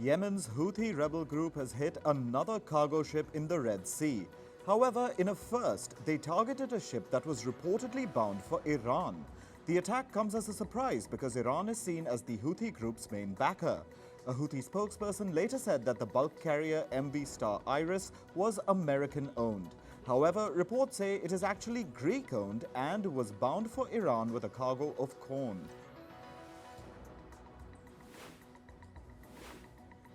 Yemen's Houthi rebel group has hit another cargo ship in the Red Sea. However, in a first, they targeted a ship that was reportedly bound for Iran. The attack comes as a surprise because Iran is seen as the Houthi group's main backer. A Houthi spokesperson later said that the bulk carrier MV Star Iris was American-owned. However, reports say it is actually Greek-owned and was bound for Iran with a cargo of corn.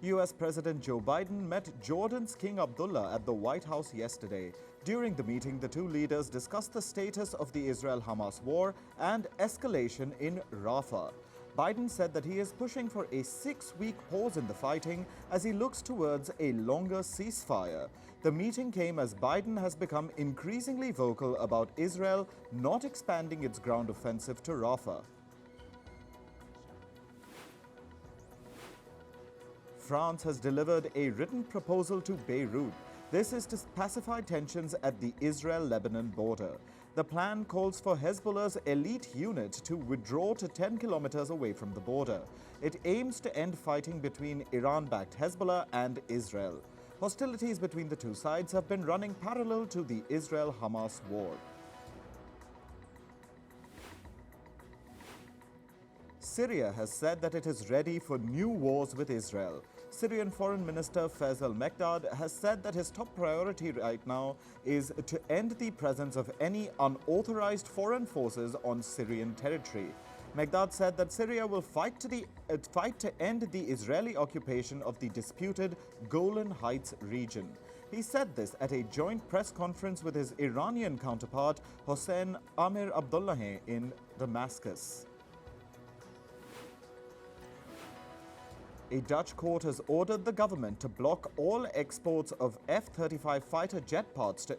US President Joe Biden met Jordan's King Abdullah at the White House yesterday. During the meeting, the two leaders discussed the status of the Israel-Hamas war and escalation in Rafah. Biden said that he is pushing for a 6-week pause in the fighting as he looks towards a longer ceasefire. The meeting came as Biden has become increasingly vocal about Israel not expanding its ground offensive to Rafah. France has delivered a written proposal to Beirut. This is to pacify tensions at the Israel-Lebanon border. The plan calls for Hezbollah's elite unit to withdraw to 10 kilometers away from the border. It aims to end fighting between Iran-backed Hezbollah and Israel. Hostilities between the two sides have been running parallel to the Israel-Hamas war. Syria has said that it is ready for new wars with Israel. Syrian Foreign Minister Faiz al-Mekdad has said that his top priority right now is to end the presence of any unauthorized foreign forces on Syrian territory. Mekdad said that Syria will fight to end the Israeli occupation of the disputed Golan Heights region. He said this at a joint press conference with his Iranian counterpart Hossein Amir Abdullahian in Damascus. A Dutch court has ordered the government to block all exports of F-35 fighter jet parts to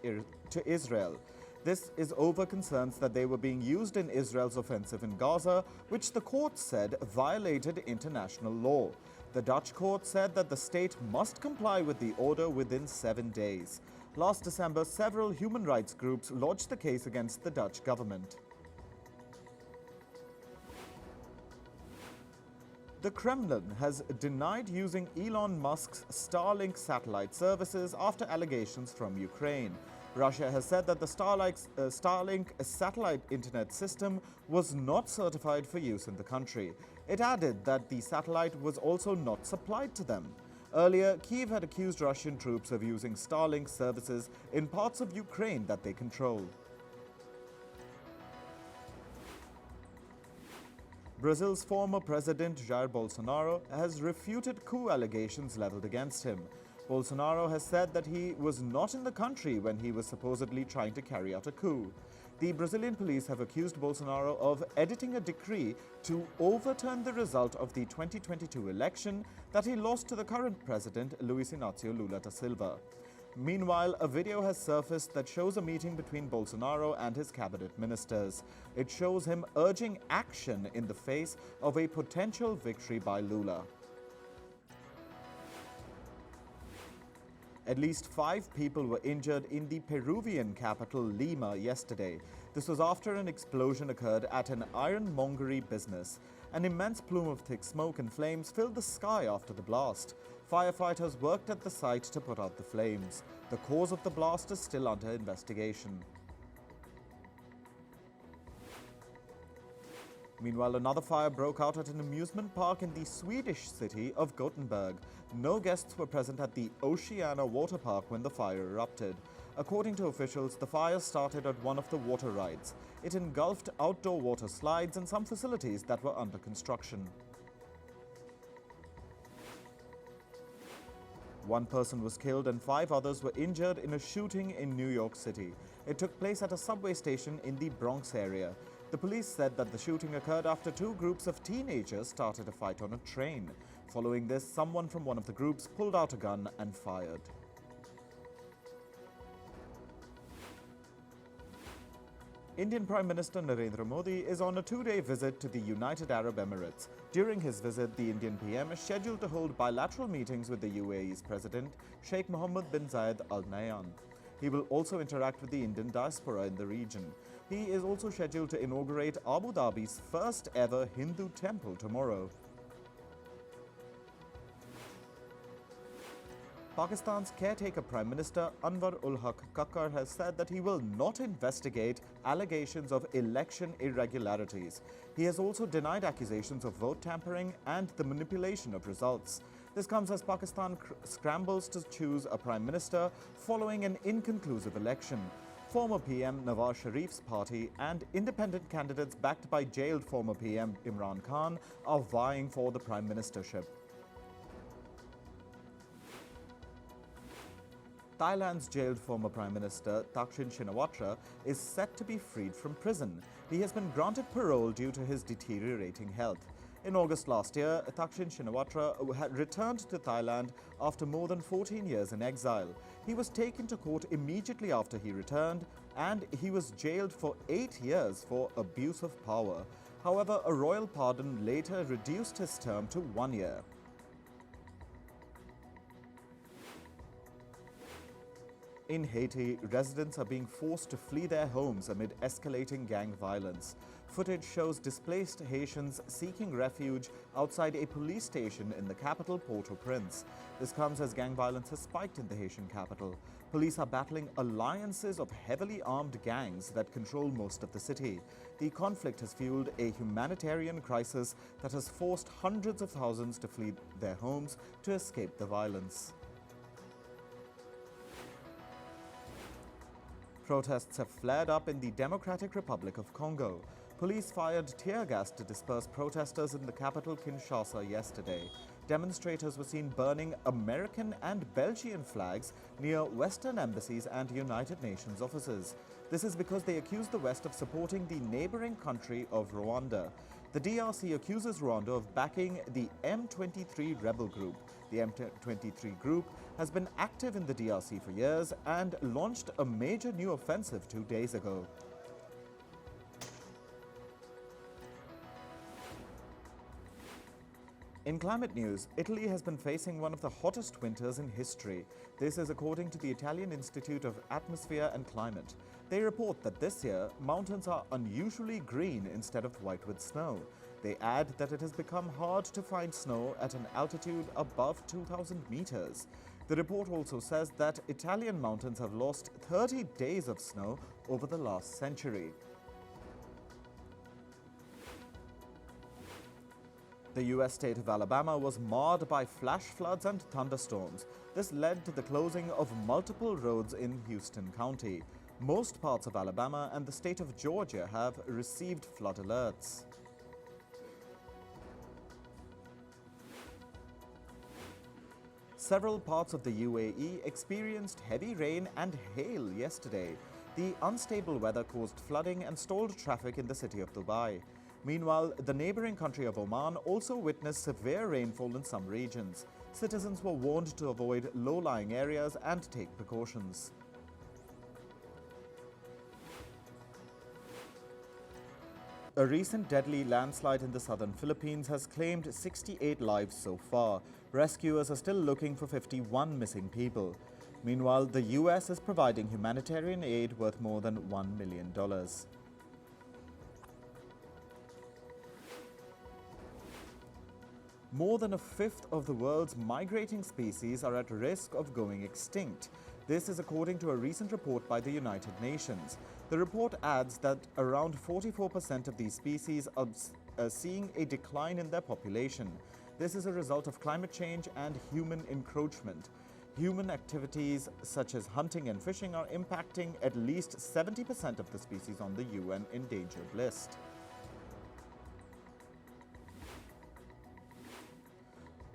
Israel. This is over concerns that they were being used in Israel's offensive in Gaza, which the court said violated international law. The Dutch court said that the state must comply with the order within 7 days. Last December, several human rights groups lodged the case against the Dutch government. The Kremlin has denied using Elon Musk's Starlink satellite services after allegations from Ukraine. Russia has said that the Starlink satellite internet system was not certified for use in the country. It added that the satellite was also not supplied to them. Earlier, Kyiv had accused Russian troops of using Starlink services in parts of Ukraine that they control. Brazil's former president Jair Bolsonaro has refuted coup allegations leveled against him. Bolsonaro has said that he was not in the country when he was supposedly trying to carry out a coup. The Brazilian police have accused Bolsonaro of editing a decree to overturn the result of the 2022 election that he lost to the current president, Luiz Inácio Lula da Silva. Meanwhile, a video has surfaced that shows a meeting between Bolsonaro and his cabinet ministers. It shows him urging action in the face of a potential victory by Lula. At least 5 people were injured in the Peruvian capital Lima yesterday. This was after an explosion occurred at an ironmongery business. An immense plume of thick smoke and flames filled the sky after the blast. Firefighters worked at the site to put out the flames. The cause of the blast is still under investigation. Meanwhile, another fire broke out at an amusement park in the Swedish city of Gothenburg. No guests were present at the Oceana water park when the fire erupted. According to officials, the fire started at one of the water rides. It engulfed outdoor water slides and some facilities that were under construction. One person was killed and 5 others were injured in a shooting in New York City. It took place at a subway station in the Bronx area. The police said that the shooting occurred after 2 groups of teenagers started a fight on a train. Following this, someone from one of the groups pulled out a gun and fired. Indian Prime Minister Narendra Modi is on a 2-day visit to the United Arab Emirates. During his visit, the Indian PM is scheduled to hold bilateral meetings with the UAE's President, Sheikh Mohammed bin Zayed Al Nahyan. He will also interact with the Indian diaspora in the region. He is also scheduled to inaugurate Abu Dhabi's first ever Hindu temple tomorrow. Pakistan's caretaker Prime Minister Anwar-ul-Haq Kakkar has said that he will not investigate allegations of election irregularities. He has also denied accusations of vote tampering and the manipulation of results. This comes as Pakistan scrambles to choose a Prime Minister following an inconclusive election. Former PM Nawaz Sharif's party and independent candidates backed by jailed former PM Imran Khan are vying for the Prime Ministership. Thailand's jailed former Prime Minister Thaksin Shinawatra is set to be freed from prison. He has been granted parole due to his deteriorating health. In August last year, Thaksin Shinawatra had returned to Thailand after more than 14 years in exile. He was taken to court immediately after he returned, and he was jailed for 8 years for abuse of power. However, a royal pardon later reduced his term to 1 year. In Haiti, residents are being forced to flee their homes amid escalating gang violence. Footage shows displaced Haitians seeking refuge outside a police station in the capital, Port-au-Prince. This comes as gang violence has spiked in the Haitian capital. Police are battling alliances of heavily armed gangs that control most of the city. The conflict has fueled a humanitarian crisis that has forced hundreds of thousands to flee their homes to escape the violence. Protests have flared up in the Democratic Republic of Congo. Police fired tear gas to disperse protesters in the capital Kinshasa yesterday. Demonstrators were seen burning American and Belgian flags near Western embassies and United Nations offices. This is because they accuse the West of supporting the neighboring country of Rwanda. The DRC accuses Rwanda of backing the M23 rebel group. The M23 group has been active in the DRC for years and launched a major new offensive 2 days ago. In climate news, Italy has been facing one of the hottest winters in history. This is according to the Italian Institute of Atmosphere and Climate. They report that this year, mountains are unusually green instead of white with snow. They add that it has become hard to find snow at an altitude above 2,000 meters. The report also says that Italian mountains have lost 30 days of snow over the last century. The U.S. state of Alabama was marred by flash floods and thunderstorms. This led to the closing of multiple roads in Houston County. Most parts of Alabama and the state of Georgia have received flood alerts. Several parts of the UAE experienced heavy rain and hail yesterday. The unstable weather caused flooding and stalled traffic in the city of Dubai. Meanwhile, the neighboring country of Oman also witnessed severe rainfall in some regions. Citizens were warned to avoid low-lying areas and take precautions. A recent deadly landslide in the southern Philippines has claimed 68 lives so far. Rescuers are still looking for 51 missing people. Meanwhile, the US is providing humanitarian aid worth more than $1 million. More than a fifth of the world's migrating species are at risk of going extinct. This is according to a recent report by the United Nations. The report adds that around 44% of these species are seeing a decline in their population. This is a result of climate change and human encroachment. Human activities such as hunting and fishing are impacting at least 70% of the species on the UN endangered list.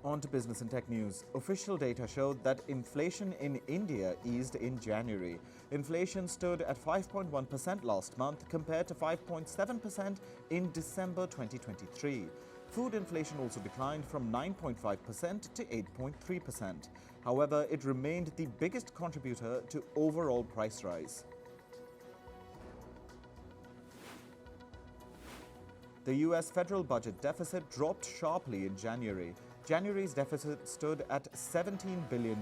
On to business and tech news. Official data showed that inflation in India eased in January. Inflation stood at 5.1% last month compared to 5.7% in December 2023. Food inflation also declined from 9.5% to 8.3%. However, it remained the biggest contributor to overall price rise. The US federal budget deficit dropped sharply in January. January's deficit stood at $17 billion,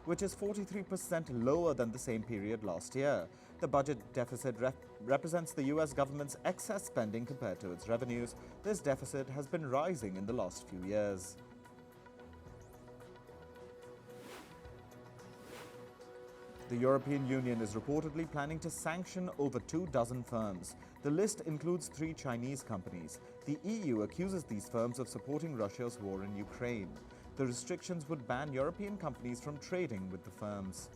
which is 43% lower than the same period last year. The budget deficit represents the US government's excess spending compared to its revenues. This deficit has been rising in the last few years. The European Union is reportedly planning to sanction over 24 firms. The list includes 3 Chinese companies. The EU accuses these firms of supporting Russia's war in Ukraine. The restrictions would ban European companies from trading with the firms.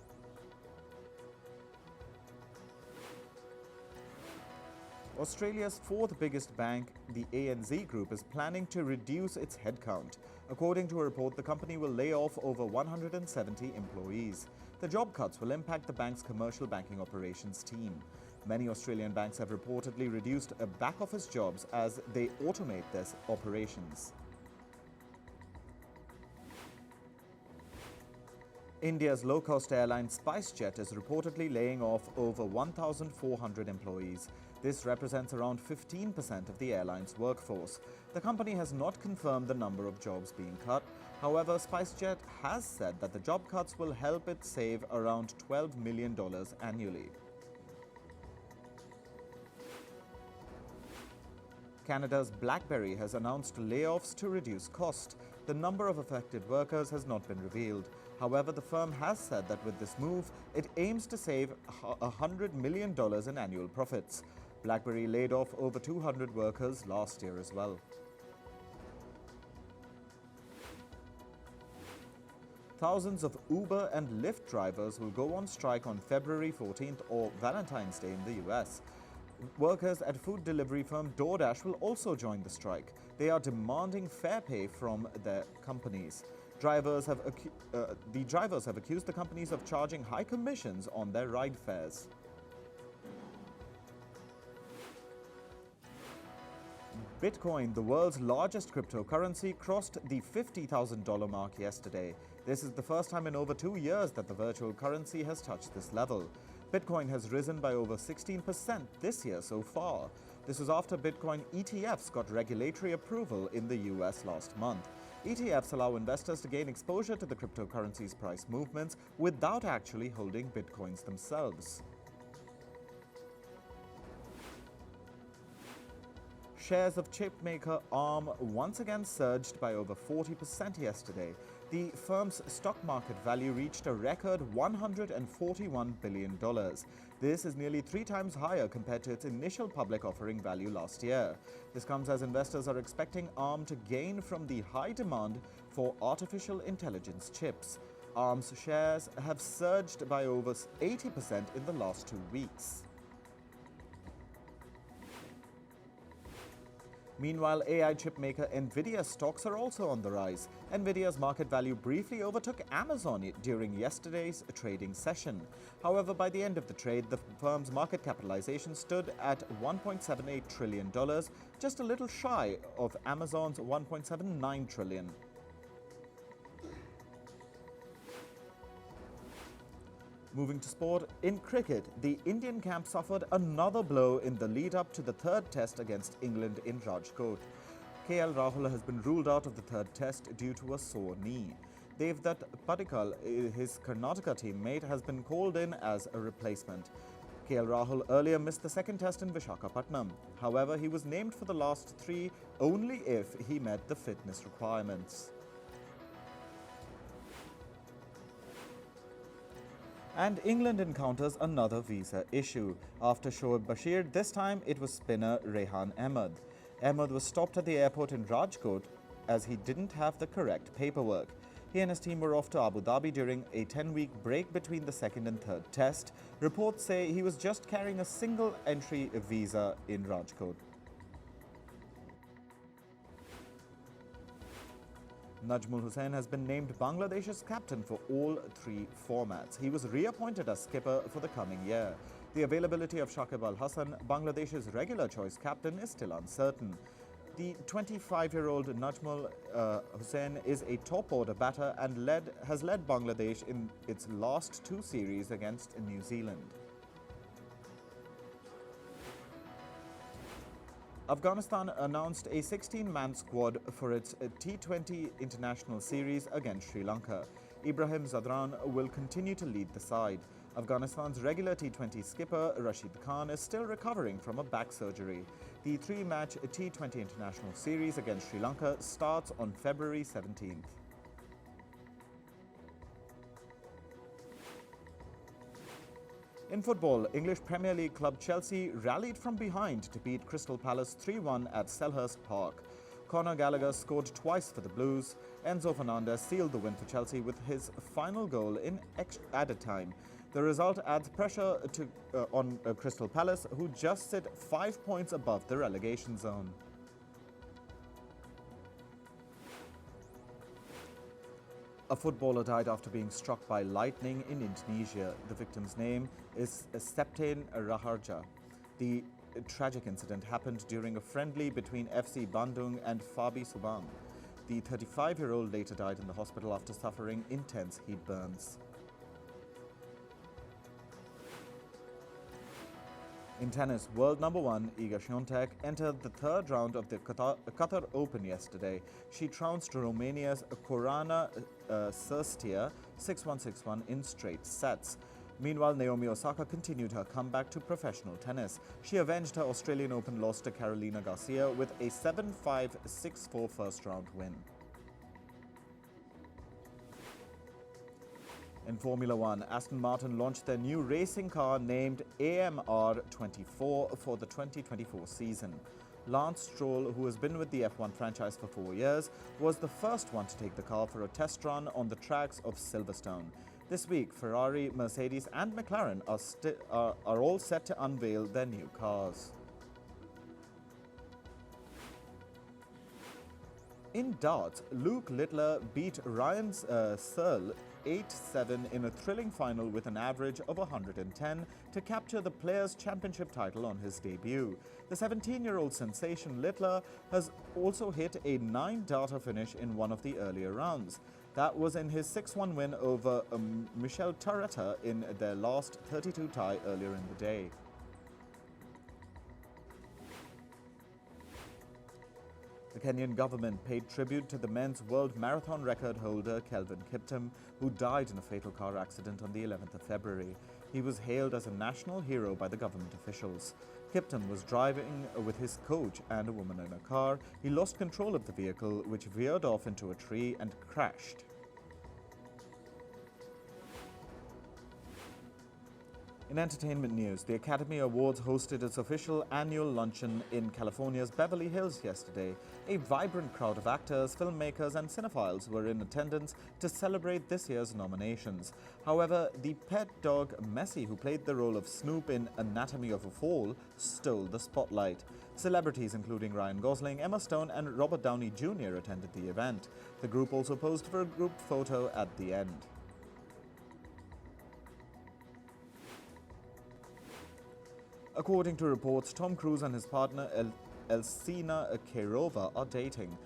Australia's 4th biggest bank, the ANZ Group, is planning to reduce its headcount. According to a report, the company will lay off over 170 employees. The job cuts will impact the bank's commercial banking operations team. Many Australian banks have reportedly reduced back-office jobs as they automate their operations. India's low-cost airline SpiceJet is reportedly laying off over 1,400 employees. This represents around 15% of the airline's workforce. The company has not confirmed the number of jobs being cut. However, SpiceJet has said that the job cuts will help it save around $12 million annually. Canada's BlackBerry has announced layoffs to reduce cost. The number of affected workers has not been revealed. However, the firm has said that with this move, it aims to save $100 million in annual profits. BlackBerry laid off over 200 workers last year as well. Thousands of Uber and Lyft drivers will go on strike on February 14th or Valentine's Day in the US. Workers at food delivery firm DoorDash will also join the strike. They are demanding fair pay from their companies. The drivers have accused the companies of charging high commissions on their ride fares. Bitcoin, the world's largest cryptocurrency, crossed the $50,000 mark yesterday. This is the first time in over 2 years that the virtual currency has touched this level. Bitcoin has risen by over 16% this year so far. This was after Bitcoin ETFs got regulatory approval in the US last month. ETFs allow investors to gain exposure to the cryptocurrency's price movements without actually holding Bitcoins themselves. Shares of chipmaker ARM once again surged by over 40% yesterday. The firm's stock market value reached a record $141 billion. This is nearly 3 times higher compared to its initial public offering value last year. This comes as investors are expecting ARM to gain from the high demand for artificial intelligence chips. ARM's shares have surged by over 80% in the last 2 weeks. Meanwhile, AI chipmaker Nvidia stocks are also on the rise. Nvidia's market value briefly overtook Amazon during yesterday's trading session. However, by the end of the trade, the firm's market capitalization stood at $1.78 trillion, just a little shy of Amazon's $1.79 trillion. Moving to sport, in cricket, the Indian camp suffered another blow in the lead-up to the 3rd test against England in Rajkot. KL Rahul has been ruled out of the 3rd test due to a sore knee. Devdutt Padikkal, his Karnataka teammate, has been called in as a replacement. KL Rahul earlier missed the 2nd test in Visakhapatnam. However, he was named for the last 3 only if he met the fitness requirements. And England encounters another visa issue. After Shoaib Bashir, this time it was spinner Rehan Ahmed. Ahmed was stopped at the airport in Rajkot as he didn't have the correct paperwork. He and his team were off to Abu Dhabi during a 10-week break between the 2nd and 3rd test. Reports say he was just carrying a single entry visa in Rajkot. Najmul Hussain has been named Bangladesh's captain for all 3 formats. He was reappointed as skipper for the coming year. The availability of Shakib Al Hasan, Bangladesh's regular choice captain, is still uncertain. The 25-year-old Najmul Hussain is a top-order batter and has led Bangladesh in its last 2 series against New Zealand. Afghanistan announced a 16-man squad for its T20 international series against Sri Lanka. Ibrahim Zadran will continue to lead the side. Afghanistan's regular T20 skipper Rashid Khan is still recovering from a back surgery. The 3-match T20 international series against Sri Lanka starts on February 17th. In football, English Premier League club Chelsea rallied from behind to beat Crystal Palace 3-1 at Selhurst Park. Conor Gallagher scored twice for the Blues. Enzo Fernandez sealed the win for Chelsea with his final goal in added time. The result adds pressure on Crystal Palace, who just sit 5 points above the relegation zone. A footballer died after being struck by lightning in Indonesia. The victim's name is Septain Raharja. The tragic incident happened during a friendly between FC Bandung and Fabi Subang. The 35-year-old later died in the hospital after suffering intense heat burns. In tennis, world number one Iga Świątek entered the third round of the Qatar Open yesterday. She trounced Romania's Corana Sârstiă 6-1, 6-1 in straight sets. Meanwhile, Naomi Osaka continued her comeback to professional tennis. She avenged her Australian Open loss to Carolina Garcia with a 7-5, 6-4 first-round win. In Formula One, Aston Martin launched their new racing car named AMR24 for the 2024 season. Lance Stroll, who has been with the F1 franchise for 4 years, was the first one to take the car for a test run on the tracks of Silverstone. This week, Ferrari, Mercedes and McLaren are all set to unveil their new cars. In darts, Luke Littler beat Ryan Searle 8-7 in a thrilling final with an average of 110 to capture the Players' Championship title on his debut. The 17-year-old sensation Littler has also hit a 9-darter finish in one of the earlier rounds. That was in his 6-1 win over Michel Taretta in their last 32 tie earlier in the day. The Kenyan government paid tribute to the men's world marathon record holder Kelvin Kiptum, who died in a fatal car accident on the 11th of February. He was hailed as a national hero by the government officials. Kiptum was driving with his coach and a woman in a car. He lost control of the vehicle, which veered off into a tree and crashed. In entertainment news, the Academy Awards hosted its official annual luncheon in California's Beverly Hills yesterday. A vibrant crowd of actors, filmmakers and cinephiles were in attendance to celebrate this year's nominations. However, the pet dog Messi, who played the role of Snoop in Anatomy of a Fall, stole the spotlight. Celebrities including Ryan Gosling, Emma Stone and Robert Downey Jr. attended the event. The group also posed for a group photo at the end. According to reports, Tom Cruise and his partner Elsina Kairova are dating.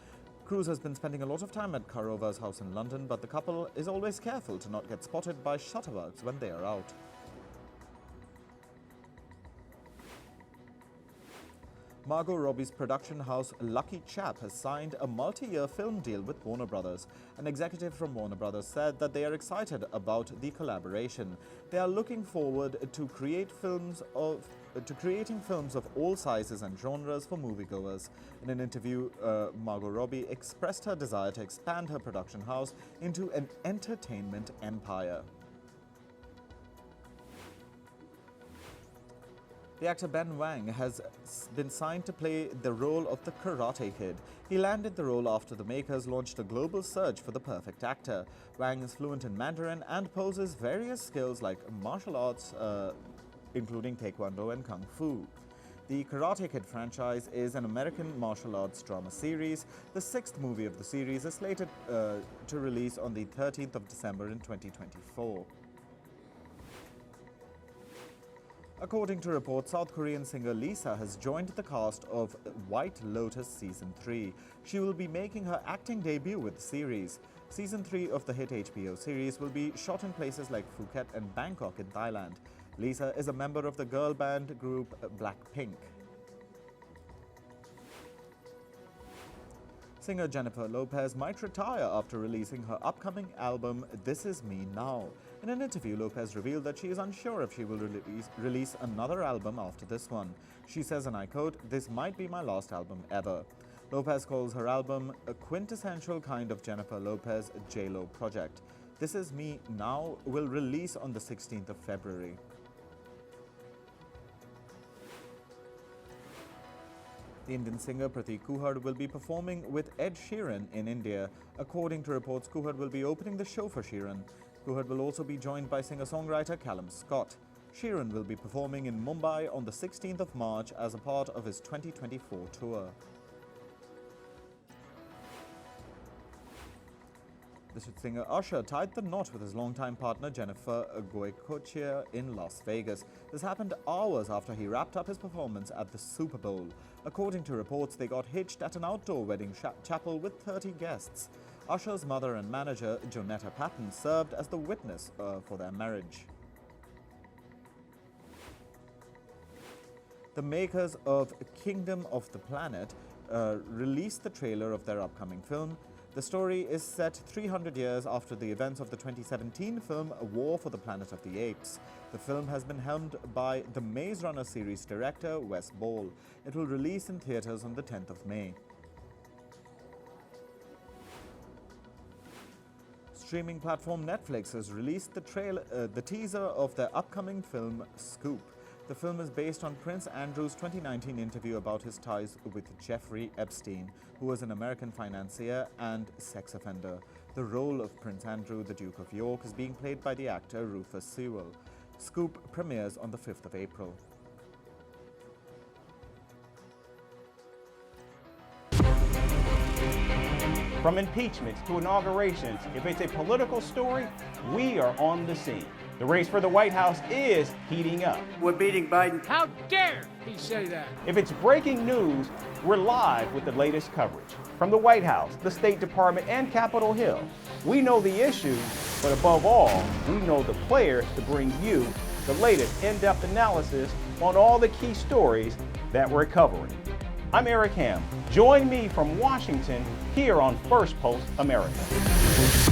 Cruise has been spending a lot of time at Kairova's house in London, but the couple is always careful to not get spotted by shutterbugs when they are out. Margot Robbie's production house Lucky Chap has signed a multi-year film deal with Warner Brothers. An executive from Warner Brothers said that they are excited about the collaboration. They are looking forward to creating films of all sizes and genres for moviegoers. In an interview, Margot Robbie expressed her desire to expand her production house into an entertainment empire. The actor Ben Wang has been signed to play the role of the Karate Kid. He landed the role after the makers launched a global search for the perfect actor. Wang is fluent in Mandarin and possesses various skills like martial arts, including Taekwondo and Kung Fu. The Karate Kid franchise is an American martial arts drama series. The 6th movie of the series is slated to release on the 13th of December in 2024. According to reports, South Korean singer Lisa has joined the cast of White Lotus Season 3. She will be making her acting debut with the series. Season 3 of the hit HBO series will be shot in places like Phuket and Bangkok in Thailand. Lisa is a member of the girl band group Blackpink. Singer Jennifer Lopez might retire after releasing her upcoming album This Is Me Now. In an interview, Lopez revealed that she is unsure if she will release another album after this one. She says, and I quote, "This might be my last album ever." Lopez calls her album a quintessential kind of Jennifer Lopez J-Lo project. This Is Me Now will release on the 16th of February. The Indian singer Pratik Kuhad will be performing with Ed Sheeran in India. According to reports, Kuhad will be opening the show for Sheeran. Kuhad will also be joined by singer-songwriter Callum Scott. Sheeran will be performing in Mumbai on the 16th of March as a part of his 2024 tour. The singer Usher tied the knot with his longtime partner Jennifer Goicoechea in Las Vegas. This happened hours after he wrapped up his performance at the Super Bowl. According to reports, they got hitched at an outdoor wedding chapel with 30 guests. Usher's mother and manager, Jonetta Patton, served as the witness for their marriage. The makers of Kingdom of the Planet released the trailer of their upcoming film. The story is set 300 years after the events of the 2017 film A War for the Planet of the Apes. The film has been helmed by the Maze Runner series director Wes Ball. It will release in theaters on the 10th of May. Streaming platform Netflix has released the teaser of their upcoming film Scoop. The film is based on Prince Andrew's 2019 interview about his ties with Jeffrey Epstein, who was an American financier and sex offender. The role of Prince Andrew, the Duke of York, is being played by the actor Rufus Sewell. Scoop premieres on the 5th of April. From impeachments to inaugurations, if it's a political story, we are on the scene. The race for the White House is heating up. We're beating Biden. How dare he say that? If it's breaking news, we're live with the latest coverage. From the White House, the State Department, and Capitol Hill, we know the issues, but above all, we know the players to bring you the latest in-depth analysis on all the key stories that we're covering. I'm Eric Ham. Join me from Washington here on Firstpost America.